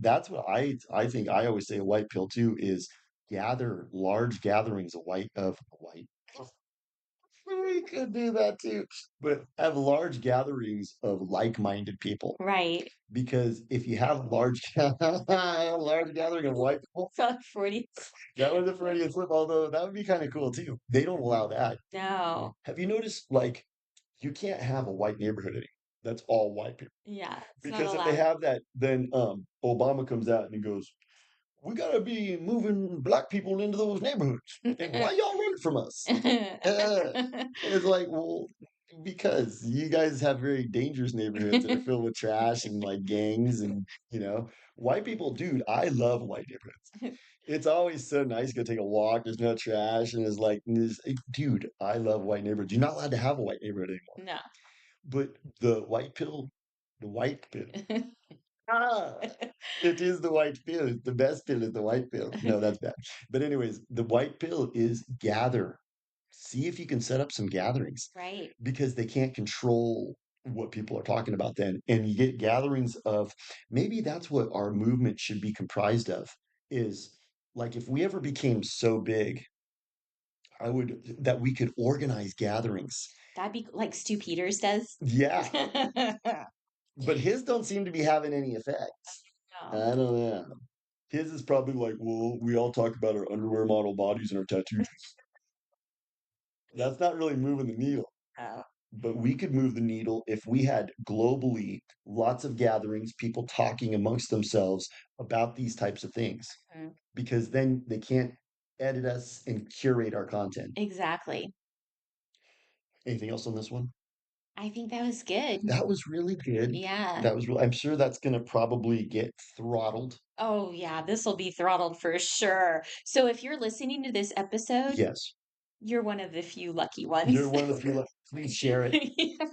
that's what I think. I always say a white pill too is gather large gatherings of white. We could do that too, but have large gatherings of like-minded people. Right. Because if you have large gathering of white people, So 40. that was a Freudian slip. Although that would be kind of cool too. They don't allow that. No. Have you noticed, like, you can't have a white neighborhood anymore? That's all white people. Yeah, it's not Because if they allowed. have that, then Obama comes out and he goes, "We gotta be moving black people into those neighborhoods. And why y'all running from us?" Uh, it's like, well, because you guys have very dangerous neighborhoods that are filled with trash and like gangs and white people, dude, I love white neighborhoods. It's always so nice to go take a walk. There's no trash, and it's like, dude, I love white neighborhoods. You're not allowed to have a white neighborhood anymore. No. But the white pill, ah, it is the white pill. The best pill is the white pill. No, that's bad. But anyways, the white pill is gather. See if you can set up some gatherings Right. because they can't control what people are talking about then. And you get gatherings of maybe that's what our movement should be comprised of is like if we ever became so big, I would that we could organize gatherings. That'd be like Stu Peters does. Yeah, but his don't seem to be having any effects. No. I don't know. His is probably like, well, we all talk about our underwear model bodies and our tattoos. That's not really moving the needle. Oh. But we could move the needle if we had globally lots of gatherings, people talking amongst themselves about these types of things, Mhm. because then they can't edit us and curate our content. Exactly. Anything else on this one? I think that was good. That was really good. Yeah. That was real. I'm sure that's going to probably get throttled. Oh, yeah, this will be throttled for sure. So if you're listening to this episode, Yes. you're one of the few lucky You're ones. one of the few. Please share it. Yeah.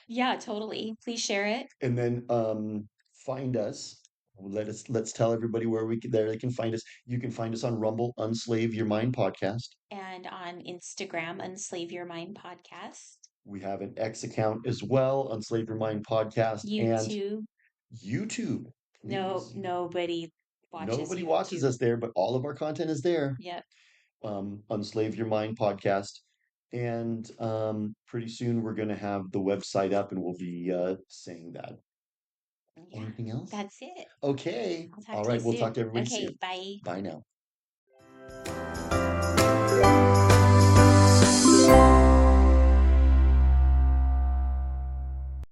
Yeah, totally. Please share it. And then find us. Let's tell everybody where they can find us. You can find us on Rumble, Unslave Your Mind podcast. And on Instagram, Unslave Your Mind Podcast. We have an X account as well, Unslave Your Mind podcast, and YouTube. YouTube. No, Please, nobody watches nobody watches YouTube. us there, but all of our content is there. Yep. Unslave Your Mind podcast. And pretty soon we're going to have the website up and we'll be saying that. Yeah, Anything else? that's it. Okay. I'll talk All to you right. We'll soon. talk to everybody Okay, soon. bye. Bye now.